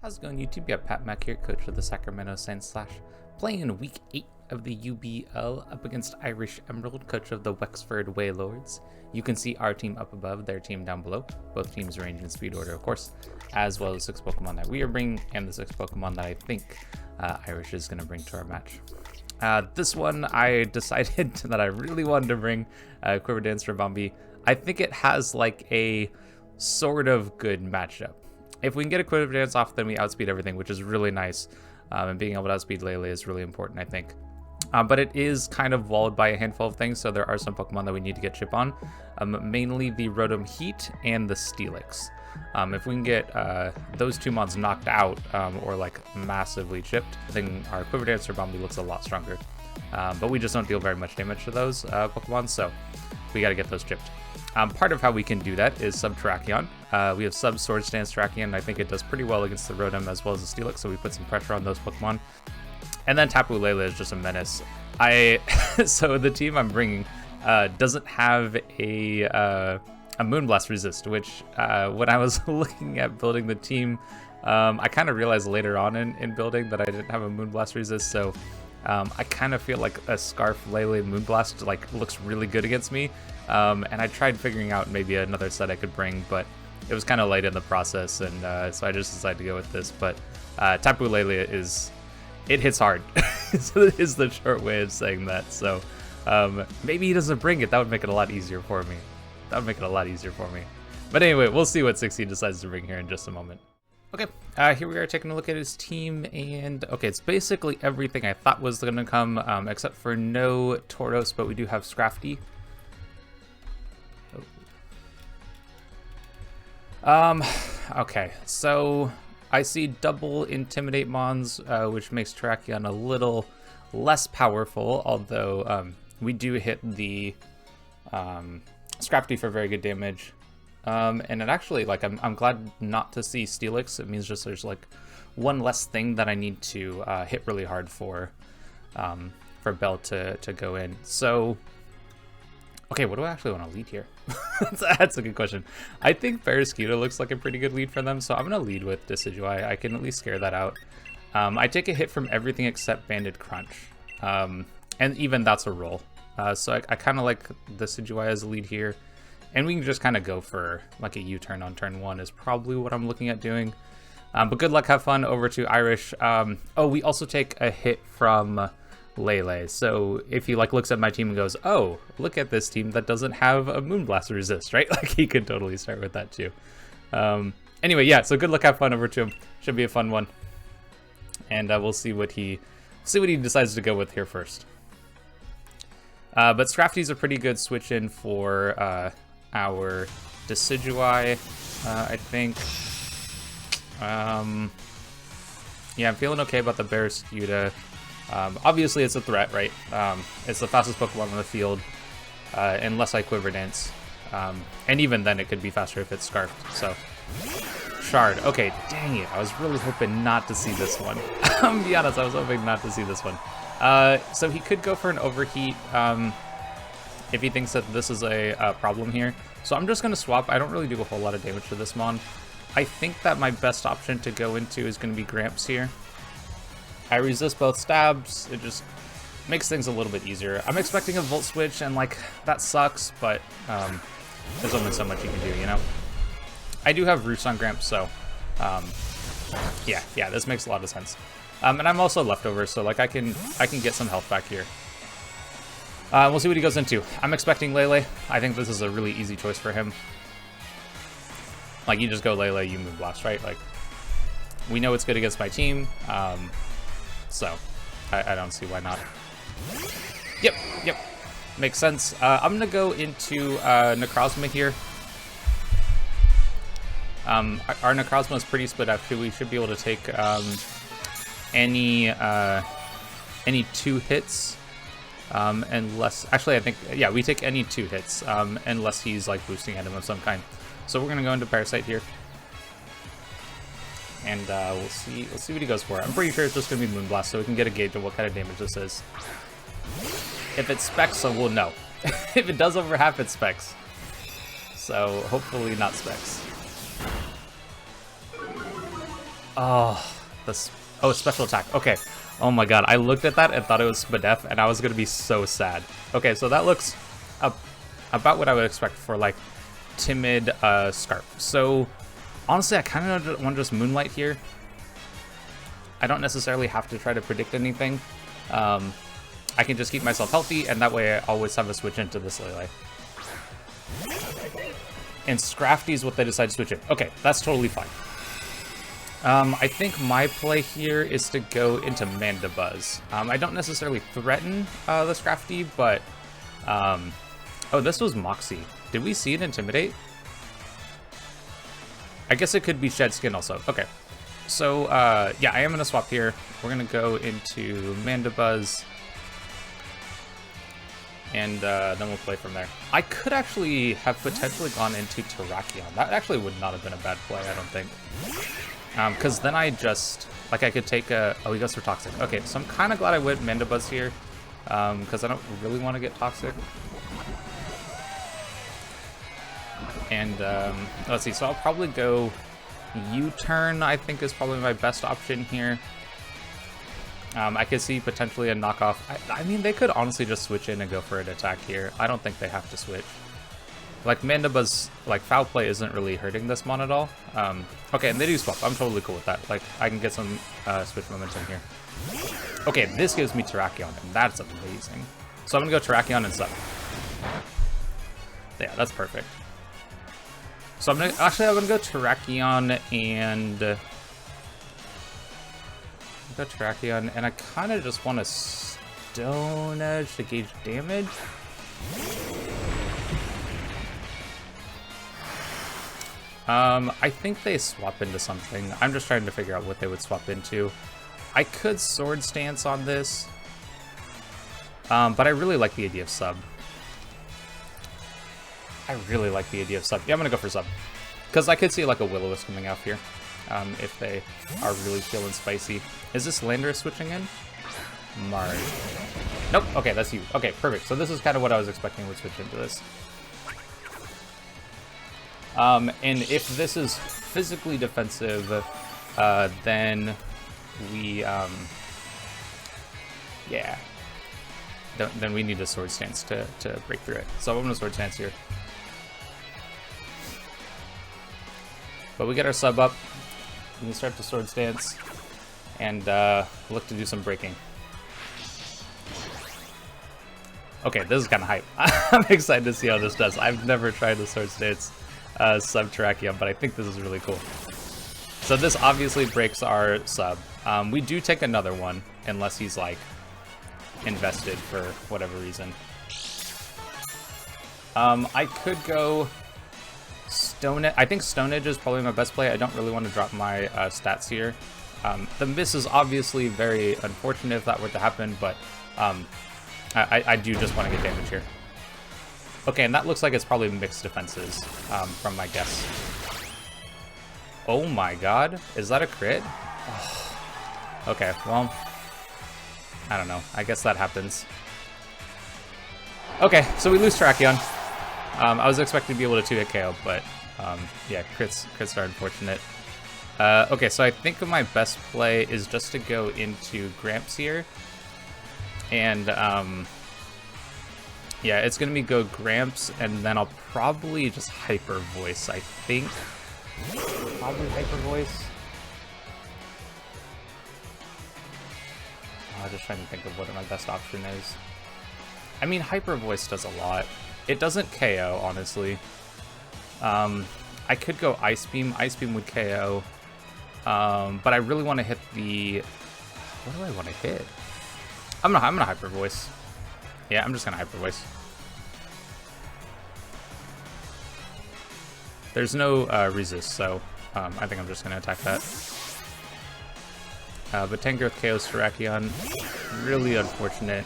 How's it going, YouTube? Yeah, Pat Mack here, coach of the Sacramento Saints / playing in week 8 of the UBL up against IrishEmerald, coach of the Wexford Wailords. You can see our team up above, their team down below. Both teams range in speed order, of course, as well as 6 Pokemon that we are bringing and the 6 Pokemon that I think Irish is going to bring to our match. This one, I decided that I really wanted to bring Quiver Dance for Bombi. I think it has like a sort of good matchup. If we can get a Quiver Dance off, then we outspeed everything, which is really nice. And being able to outspeed Lele is really important, I think. But it is kind of walled by a handful of things, so there are some Pokemon that we need to get chip on. Mainly the Rotom Heat and the Steelix. If we can get those two mons knocked out or like massively chipped, then our Quiver Dance or Bombi looks a lot stronger. But we just don't deal very much damage to those Pokemon, so we got to get those chipped. Part of how we can do that is sub Terrakion. We have sub Sword Stance Terrakion, and I think it does pretty well against the Rotom as well as the Steelix, so we put some pressure on those Pokemon. And then Tapu Lele is just a menace. So the team I'm bringing doesn't have a Moonblast resist, which when I was looking at building the team, I kind of realized later on in building that I didn't have a Moonblast resist, so I kind of feel like a Scarf Lele Moonblast like looks really good against me. And I tried figuring out maybe another set I could bring, but it was kind of late in the process, and so I just decided to go with this. But Tapu Lele it hits hard, so is the short way of saying that. So maybe he doesn't bring it. That would make it a lot easier for me. But anyway, we'll see what 60 decides to bring here in just a moment. Okay, here we are taking a look at his team, and okay, it's basically everything I thought was going to come, except for no Tauros, but we do have Scrafty. Okay, so I see double Intimidate Mons, which makes Terrakion a little less powerful, although we do hit the Scrafty for very good damage. And it actually, like, I'm glad not to see Steelix. It means just there's like one less thing that I need to hit really hard for Bell to go in. So, okay, what do I actually want to lead here? That's a good question. I think Ferrosquito looks like a pretty good lead for them, so I'm going to lead with Decidueye. I can at least scare that out. I take a hit from everything except Banded Crunch, and even that's a roll. So I kind of like Decidueye as a lead here, and we can just kind of go for like a U-turn on turn 1 is probably what I'm looking at doing. But good luck, have fun. Over to Irish. Oh, we also take a hit from Lele, so if he like looks at my team and goes, oh, look at this team that doesn't have a Moonblast resist, right? Like he could totally start with that too. Anyway, yeah, so good luck, have fun. Over to him. Should be a fun one, and we'll see what he decides to go with here first. But Scrafty's a pretty good switch in for our Decidueye, I think. Yeah, I'm feeling okay about the Barraskewda. Obviously, it's a threat, right? It's the fastest Pokemon on the field, unless I Quiver Dance. And even then, it could be faster if it's Scarfed. So, Shard. Okay, dang it. I was really hoping not to see this one. I'm be honest, I was hoping not to see this one. So he could go for an Overheat if he thinks that this is a problem here. So I'm just going to swap. I don't really do a whole lot of damage to this Mon. I think that my best option to go into is going to be Gramps here. I resist both stabs. It just makes things a little bit easier. I'm expecting a Volt Switch, and like that sucks, but there's only so much you can do, you know? I do have Roots on Gramps, so yeah, this makes a lot of sense. And I'm also leftover, so like I can get some health back here. We'll see what he goes into. I'm expecting Lele. I think this is a really easy choice for him. Like you just go Lele, you Moonblast, right? Like we know it's good against my team. So I don't see why not. Yep, makes sense. I'm gonna go into Necrozma here. Our Necrozma is pretty split up too. We should be able to take any 2 hits, unless actually I think yeah we take any 2 hits unless he's like boosting at him of some kind. So we're gonna go into Parasite here. And we'll see what he goes for. I'm pretty sure it's just going to be Moonblast, so we can get a gauge of what kind of damage this is. If it's Specs, so we'll know. If it does over half, it's Specs. So hopefully not Specs. Oh, oh, special attack. Okay. Oh my god, I looked at that and thought it was Spadef, and I was gonna be so sad. Okay, so that looks about what I would expect for, like, timid Scarp. So, honestly, I kind of want to just Moonlight here. I don't necessarily have to try to predict anything. I can just keep myself healthy, and that way I always have a switch into this Lele. And Scrafty is what they decide to switch in. Okay, that's totally fine. I think my play here is to go into Mandibuzz. I don't necessarily threaten the Scrafty, but... oh, this was Moxie. Did we see it Intimidate? I guess it could be Shed Skin also. Okay. So, yeah, I am going to swap here. We're going to go into Mandibuzz. And then we'll play from there. I could actually have potentially gone into Terrakion. That actually would not have been a bad play, I don't think. Because then I just, like, I could take a... Oh, he goes for Toxic. Okay, so I'm kind of glad I went Mandibuzz here. Because I don't really want to get Toxic. And, let's see, so I'll probably go U-turn, I think is probably my best option here. I could see potentially a knockoff. I mean, they could honestly just switch in and go for an attack here. I don't think they have to switch. Like, Mandibuzz, like, Foul Play isn't really hurting this mon at all. Okay, and they do swap. I'm totally cool with that. Like, I can get some switch momentum here. Okay, this gives me Terrakion, and that's amazing. So I'm going to go Terrakion and Sub. Yeah, that's perfect. So I'm going to go Terrakion and... go Terrakion, and I kind of just want to Stone Edge to gauge damage. I think they swap into something. I'm just trying to figure out what they would swap into. I could Sword Stance on this, but I really like the idea of Sub. I really like the idea of Sub. Yeah, I'm gonna go for Sub, because I could see like a Will-O-Wisp coming out here. If they are really feeling spicy. Is this Landorus switching in? Marge. Nope. Okay, that's you. Okay, perfect. So this is kind of what I was expecting would switch into this. And if this is physically defensive, then we, yeah. Then we need a Sword Stance to break through it. So I'm going to Sword Stance here. But we get our Sub up. We can start to Sword Stance and look to do some breaking. Okay, this is kind of hype. I'm excited to see how this does. I've never tried the Sword Stance Sub Terrakion, but I think this is really cool. So this obviously breaks our Sub. We do take another one, unless he's like invested for whatever reason. I could go Stone Edge. I think Stone Edge is probably my best play. I don't really want to drop my stats here. The miss is obviously very unfortunate if that were to happen, but I do just want to get damage here. Okay, and that looks like it's probably mixed defenses from my guess. Oh my god, is that a crit? Oh. Okay, well, I don't know. I guess that happens. Okay, so we lose Terrakion. I was expecting to be able to 2-hit KO, but yeah, crits are unfortunate. Okay, so I think my best play is just to go into Gramps here. And yeah, it's going to be go Gramps, and then I'll probably just Hyper Voice, I think. Probably Hyper Voice. I'm just trying to think of what my best option is. I mean, Hyper Voice does a lot. It doesn't KO, honestly. I could go Ice Beam. Ice Beam would KO. But I really want to hit the... What do I want to hit? I'm gonna Hyper Voice. Yeah, I'm just gonna Hyper Voice. There's no resist, so I think I'm just gonna attack that. But Tangrowth KOs Terrakion. Really unfortunate.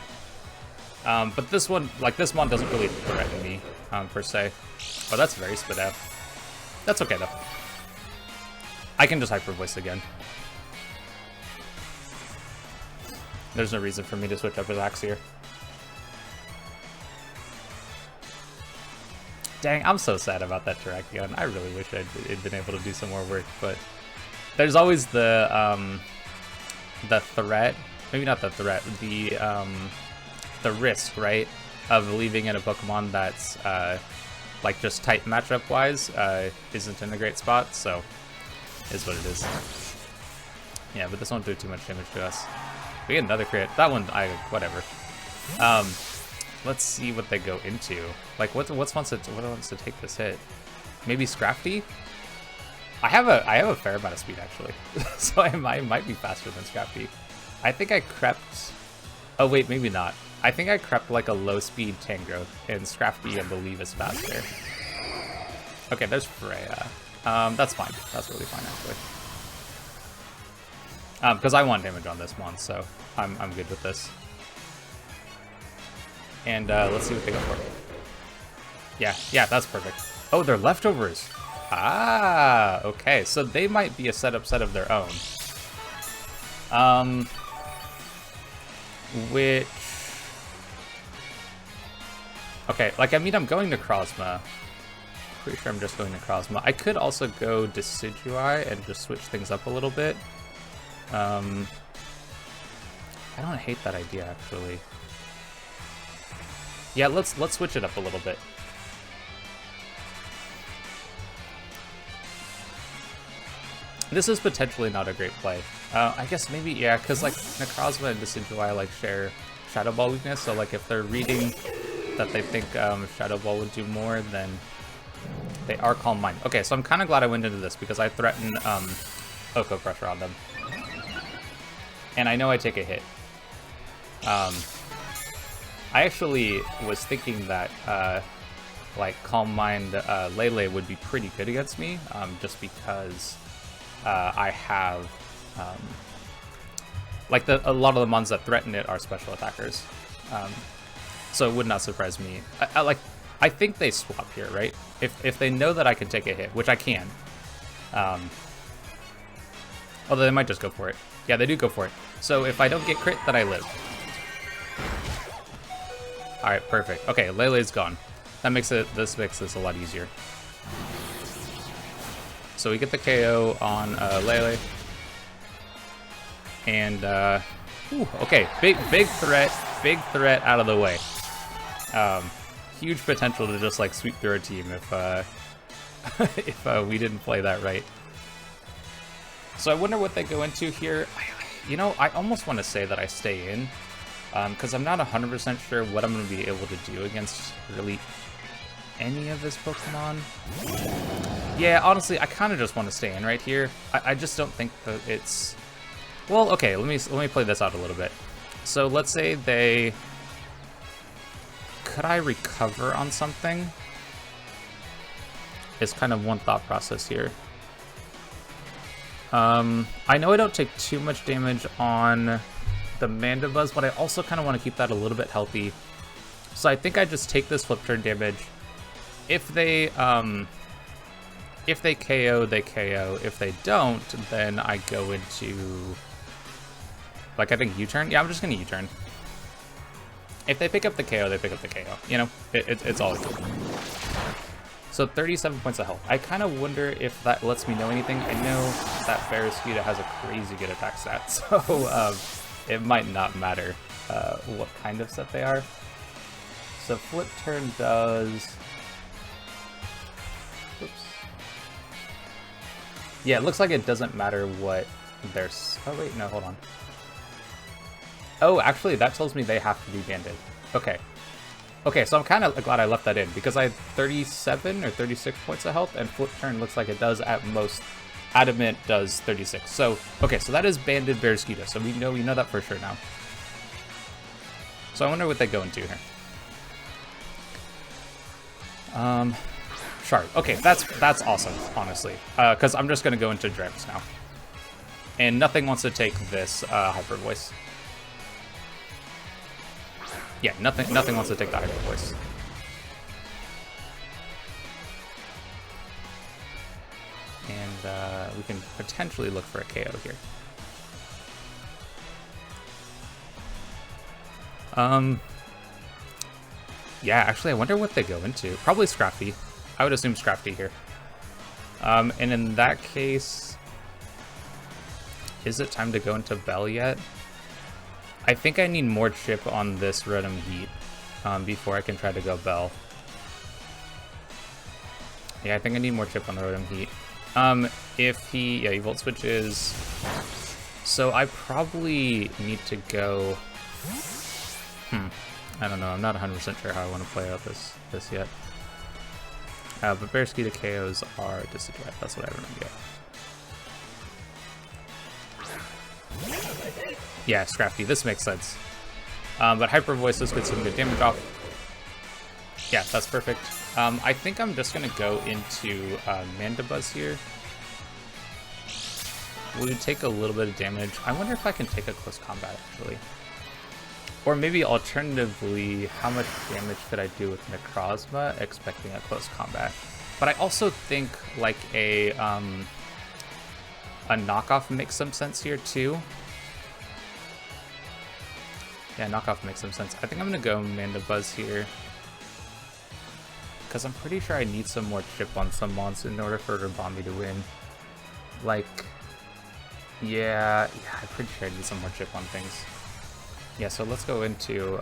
But this one, like this mon doesn't really threaten me, per se. Oh, that's very Spadef. That's okay, though. I can just Hyper Voice again. There's no reason for me to switch up his axe here. Dang, I'm so sad about that Terrakion. I really wish I'd been able to do some more work, but there's always the threat, maybe not the threat, the risk, right, of leaving in a Pokemon that's like just type matchup wise isn't in a great spot, so is what it is. Yeah, but this won't do too much damage to us. We get another crit. That one, whatever. Let's see what they go into. Like, what wants to take this hit? Maybe Scrafty? I have a fair amount of speed actually, so I might be faster than Scrafty. I think I crept. Oh wait, maybe not. I think I crept like a low speed Tangrowth, and Scrafty I believe is faster. Okay, there's Freya. That's fine. That's really fine actually. Because I want damage on this one, so I'm good with this. And let's see what they go for. Yeah, that's perfect. Oh, they're leftovers. Ah, okay. So they might be a set of their own. Which... Okay, like, I mean, I'm going to Crozma. Pretty sure I'm just going to Crozma. I could also go Decidueye and just switch things up a little bit. I don't hate that idea, actually. Yeah, let's switch it up a little bit. This is potentially not a great play. I guess maybe, yeah, because like Necrozma and Decidueye like share Shadow Ball weakness, so like if they're reading that they think Shadow Ball would do more, then they are Calm Mind. Okay, so I'm kind of glad I went into this because I threaten Oko Crusher on them. And I know I take a hit. I actually was thinking that like Calm Mind Lele would be pretty good against me, just because I have like a lot of the mons that threaten it are special attackers, so it would not surprise me. I think they swap here, right? If they know that I can take a hit, which I can, although they might just go for it. Yeah, they do go for it. So if I don't get crit, then I live. All right, perfect. Okay, Lele's gone. That makes this a lot easier. So we get the KO on Lele. And, okay, big threat out of the way. Huge potential to just, like, sweep through our team if we didn't play that right. So I wonder what they go into here. You know, I almost want to say that I stay in, because I'm not 100% sure what I'm going to be able to do against really any of this Pokemon. Yeah, honestly, I kind of just want to stay in right here. I just don't think that it's... Well, okay, let me play this out a little bit. So let's say they... Could I recover on something? It's kind of one thought process here. I know I don't take too much damage on the Mandibuzz, but I also kind of want to keep that a little bit healthy. So I think I just take this flip turn damage. If they KO, they KO. If they don't, then I go into, like, I think U-turn. Yeah, I'm just gonna U-turn. If they pick up the KO, they pick up the KO. You know, it's all good. So 37 points of health. I kind of wonder if that lets me know anything. I know that Barraskewda has a crazy good attack stat, so it might not matter what kind of set they are. So flip turn does... Oops. Yeah, it looks like it doesn't matter what their... Oh wait, no, hold on. Oh, actually, that tells me they have to be banded. Okay. Okay, so I'm kind of glad I left that in, because I had 37 or 36 points of health, and flip turn looks like it does at most. Adamant does 36. So, okay, so that is banded Barraskewda, so we know that for sure now. So I wonder what they go into here. Shard. Okay, that's awesome, honestly, because I'm just going to go into Drems now. And nothing wants to take this Hyper Voice. Yeah, nothing wants to take the Hyper Voice. And we can potentially look for a KO here. Yeah, actually, I wonder what they go into. Probably Scrafty. I would assume Scrafty here. And in that case, Is it time to go into Bell yet? I think I need more chip on this Rotom Heat before I can try to go Bell. Yeah, I think I need more chip on the Rotom Heat. If he Volt switches. So I probably need to go... I don't know, I'm not 100% sure how I want to play out this yet. But Bearskita KOs are disadvantage, that's what I remember. Yeah, Scrafty, this makes sense. But Hyper Voice, this gets some good damage off. Yeah, that's perfect. I think I'm just gonna go into Mandibuzz here. We take a little bit of damage. I wonder if I can take a close combat, actually. Or maybe alternatively, how much damage could I do with Necrozma, expecting a close combat? But I also think like a knockoff makes some sense here too. Yeah, knockoff makes some sense. I think I'm gonna go Mandibuzz here, because I'm pretty sure I need some more chip on some mons in order for Ribombee to win. Like, yeah, I'm pretty sure I need some more chip on things. Yeah, so let's go into,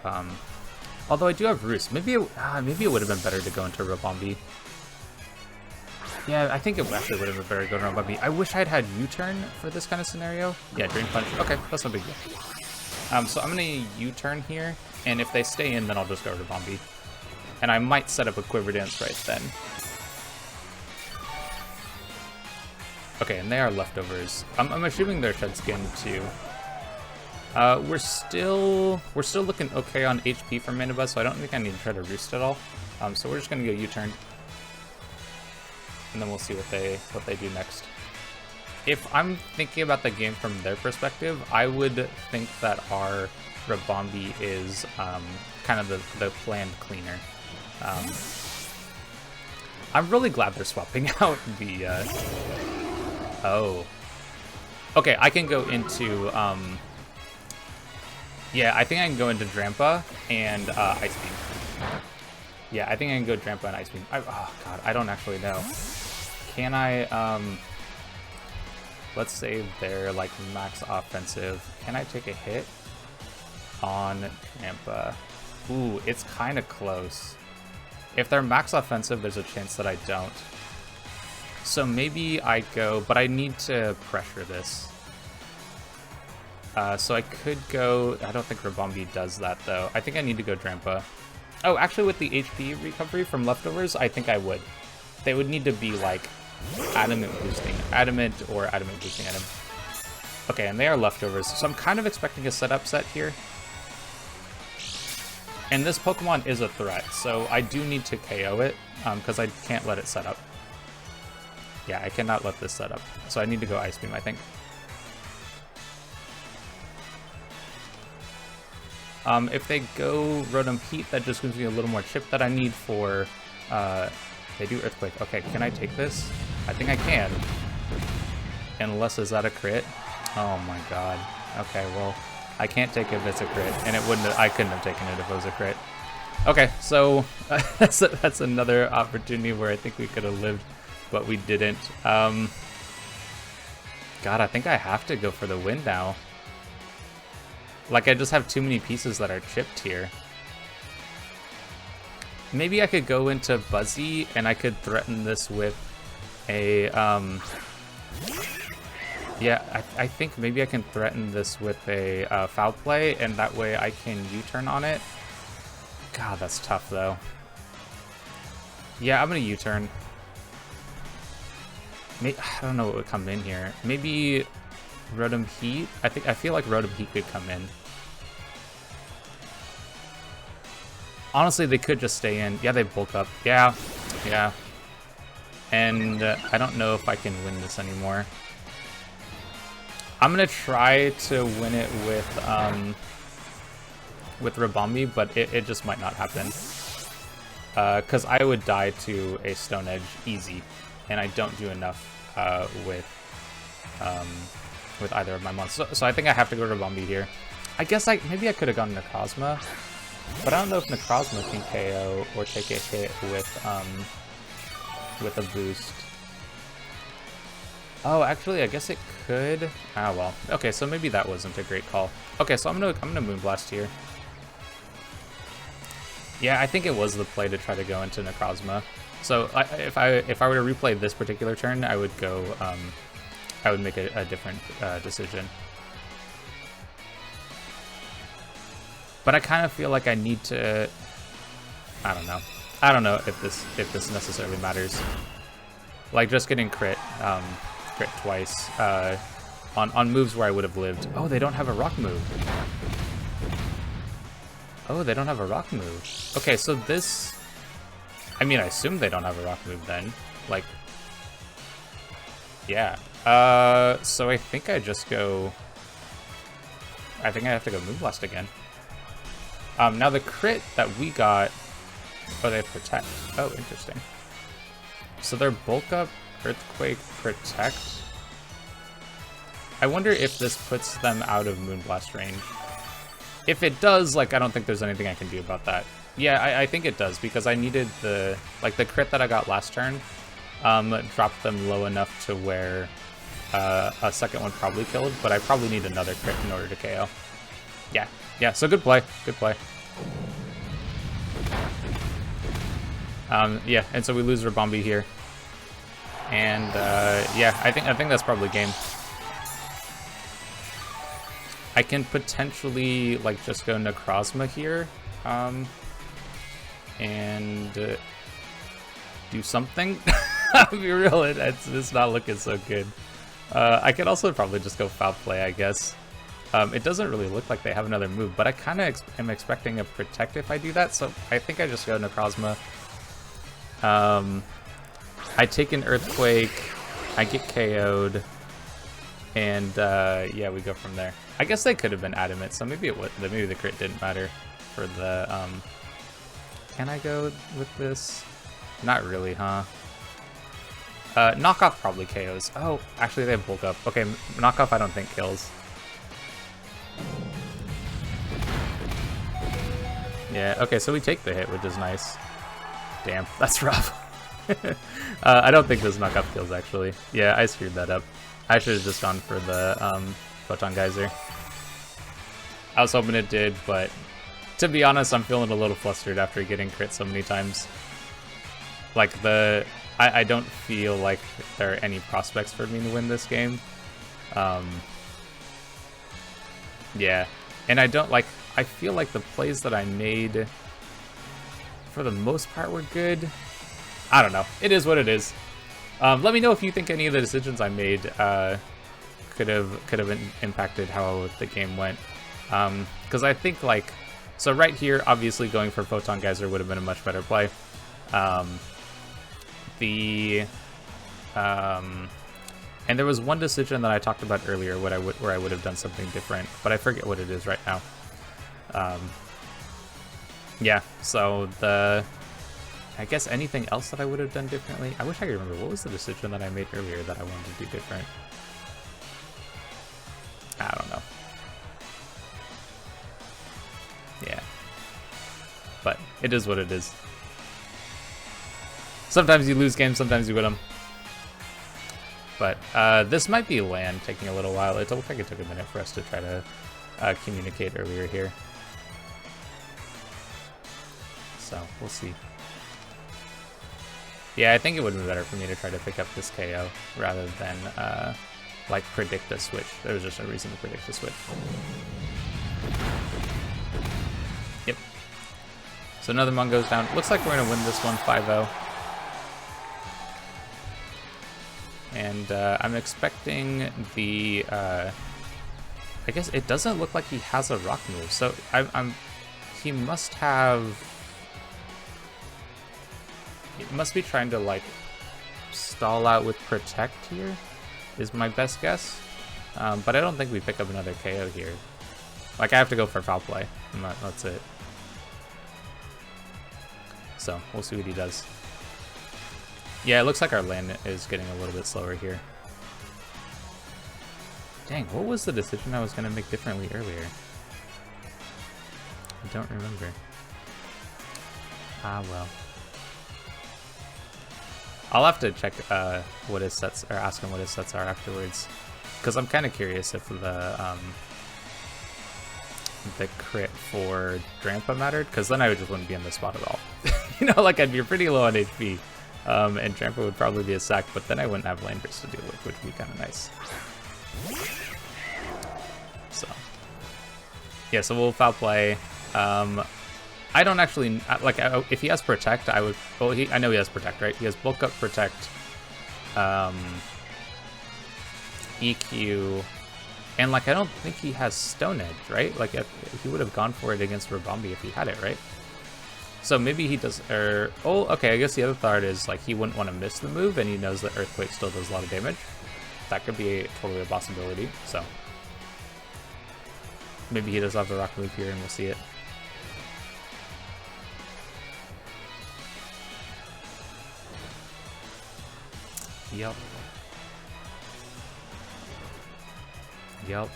although I do have Roost. Maybe it would have been better to go into Ribombee. Yeah, I think it actually would have been better to go to Ribombee. I wish I'd had U-turn for this kind of scenario. Yeah, Drain Punch. Okay, that's no big deal. So I'm gonna U-turn here, and if they stay in, then I'll just go to Ribombee. And I might set up a Quiver Dance right then. Okay, and they are leftovers. I'm assuming they're Shed Skin too. We're still looking okay on HP for Mandibuzz, so I don't think I need to try to Roost at all. So we're just gonna go U-turn, and then we'll see what they do next. If I'm thinking about the game from their perspective, I would think that our Ribombee is kind of the planned cleaner. I'm really glad they're swapping out the. Oh. Okay, I can go into. Yeah, I think I can go into Drampa and Ice Beam. Yeah, I think I can go Drampa and Ice Beam. Oh god, I don't actually know. Can I? Let's say they're like max offensive. Can I take a hit on Drampa? Ooh, it's kind of close. If they're max offensive, there's a chance that I don't. So maybe I go, but I need to pressure this. So I could go, I don't think Ribombee does that though. I think I need to go Drampa. Oh, actually with the HP recovery from leftovers, I think I would. They would need to be like adamant boosting item. Okay, and they are leftovers, so I'm kind of expecting a setup set here. And this Pokemon is a threat, so I do need to KO it, because I can't let it set up. Yeah, I cannot let this set up, so I need to go Ice Beam, I think. If they go Rotom Heat, that just gives me a little more chip that I need for, they do Earthquake. Okay, can I take this? I think I can. Unless, is that a crit? Oh my god. Okay, well, I can't take it if it's a crit, and I couldn't have taken it if it was a crit. Okay, so that's another opportunity where I think we could have lived, but we didn't. God, I think I have to go for the win now. Like, I just have too many pieces that are chipped here. Maybe I could go into Buzzy, and I could threaten this with a, yeah, I think maybe I can threaten this with a Foul Play, and that way I can U-turn on it. God, that's tough, though. Yeah, I'm gonna U-turn. I don't know what would come in here. Maybe Rotom Heat? I feel like Rotom Heat could come in. Honestly, they could just stay in. Yeah, they bulk up. Yeah. And I don't know if I can win this anymore. I'm gonna try to win it with Ribombee, but it just might not happen. Because I would die to a Stone Edge easy, and I don't do enough with either of my monsters. So I think I have to go to Ribombee here. I guess maybe I could have gone Necrozma, but I don't know if Necrozma can KO or take a hit with a boost. Oh, actually, I guess it could. Ah, well. Okay, so maybe that wasn't a great call. Okay, so I'm gonna Moonblast here. Yeah, I think it was the play to try to go into Necrozma. So if I were to replay this particular turn, I would go. I would make a different decision. But I kind of feel like I need to. I don't know. I don't know if this necessarily matters. Like just getting crit twice on moves where I would have lived. Oh, they don't have a rock move. Oh, they don't have a rock move. Okay, so this... I mean, I assume they don't have a rock move then. Like... Yeah. So I think I just go... I think I have to go Moonblast again. Now the crit that we got... Oh, they have Protect. Oh, interesting. So they're Bulk Up, Earthquake, Protect. I wonder if this puts them out of Moonblast range. If it does, like, I don't think there's anything I can do about that. Yeah, I think it does, because I needed the crit that I got last turn dropped them low enough to where a second one probably killed, but I probably need another crit in order to KO. Yeah, so good play, good play. Yeah, and so we lose Rabombi here. And, yeah, I think that's probably game. I can potentially, like, just go Necrozma here, and do something. I'll be real, it's not looking so good. I could also probably just go Foul Play, I guess. It doesn't really look like they have another move, but I kind of am expecting a Protect if I do that, so I think I just go Necrozma. I take an Earthquake, I get KO'd, and yeah, we go from there. I guess they could have been Adamant, so maybe maybe the crit didn't matter for the can I go with this? Not really, huh? Knockoff probably KOs. Oh, actually they have Bulk Up. Okay, Knockoff I don't think kills. Yeah, okay, so we take the hit, which is nice. Damn, that's rough. I don't think this Knockoff kills, actually. Yeah, I screwed that up. I should have just gone for the Photon Geyser. I was hoping it did, but to be honest, I'm feeling a little flustered after getting crit so many times. Like, I don't feel like there are any prospects for me to win this game. Yeah, and I feel like the plays that I made, for the most part, were good. I don't know. It is what it is. Let me know if you think any of the decisions I made could have impacted how the game went. Because I think, like, so right here, obviously going for Photon Geyser would have been a much better play. And there was one decision that I talked about earlier where I would have done something different, but I forget what it is right now. Yeah, so I guess anything else that I would have done differently? I wish I could remember. What was the decision that I made earlier that I wanted to do different? I don't know. Yeah. But it is what it is. Sometimes you lose games, sometimes you win them. But this might be land taking a little while. It looked like it took a minute for us to try to communicate earlier here. So, we'll see. Yeah, I think it would have been better for me to try to pick up this KO rather than, like, predict a switch. There was just no reason to predict a switch. Yep. So another Mon goes down. Looks like we're going to win this one 5-0. And I'm expecting the... I guess it doesn't look like he has a rock move. So he must have... It must be trying to, like, stall out with Protect here, is my best guess. But I don't think we pick up another KO here. Like, I have to go for Foul Play, and that's it. So, we'll see what he does. Yeah, it looks like our land is getting a little bit slower here. Dang, what was the decision I was going to make differently earlier? I don't remember. Ah, well. I'll have to check what his sets, or ask him what his sets are afterwards, because I'm kind of curious if the crit for Drampa mattered, because then I just wouldn't be in the spot at all. You know, like I'd be pretty low on HP, and Drampa would probably be a sack, but then I wouldn't have Landers to deal with, which would be kind of nice. So, yeah, so we'll foul play. I don't actually, like, if he has Protect, I would, well, I know he has Protect, right? He has Bulk Up, Protect, EQ, and, like, I don't think he has Stone Edge, right? Like, he would have gone for it against Rabambi if he had it, right? So maybe he does, oh, okay, I guess the other thought is, like, he wouldn't want to miss the move, and he knows that Earthquake still does a lot of damage. That could be totally a possibility, so. Maybe he does have the Rock move here, and we'll see it. Yep. Yep.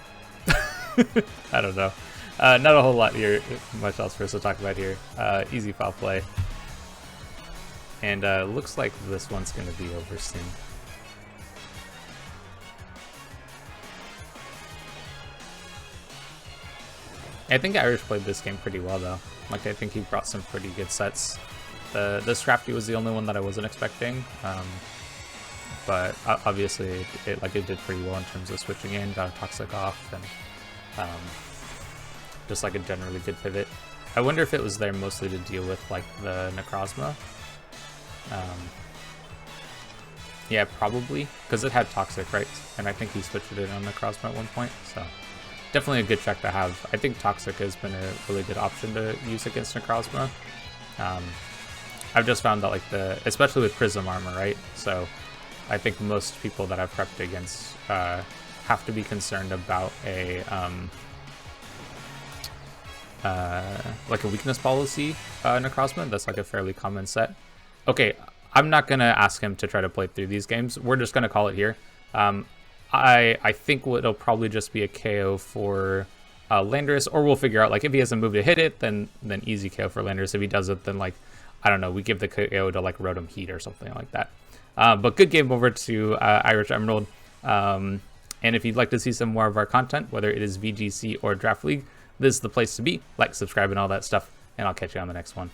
I don't know. Not a whole lot here, much else for us to talk about here. Easy foul play. And looks like this one's going to be over soon. I think Irish played this game pretty well, though. Like, I think he brought some pretty good sets. The Scrafty was the only one that I wasn't expecting. But obviously it did pretty well in terms of switching in, got a Toxic off, and just like a generally good pivot. I wonder if it was there mostly to deal with like the Necrozma. Yeah, probably, because it had Toxic, right? And I think he switched it in on Necrozma at one point, so definitely a good check to have. I think Toxic has been a really good option to use against Necrozma. I've just found that, like, especially with Prism armor, right? So I think most people that I've prepped against have to be concerned about like a weakness policy Necrozma. That's like a fairly common set. Okay, I'm not gonna ask him to try to play through these games. We're just gonna call it here. I think it'll probably just be a KO for Landorus, or we'll figure out, like, if he has a move to hit it, then easy KO for Landorus. If he does it, then, like, I don't know, we give the KO to like Rotom Heat or something like that. But good game over to IrishEmerald. And if you'd like to see some more of our content, whether it is VGC or Draft League, this is the place to be. Like, subscribe, and all that stuff. And I'll catch you on the next one.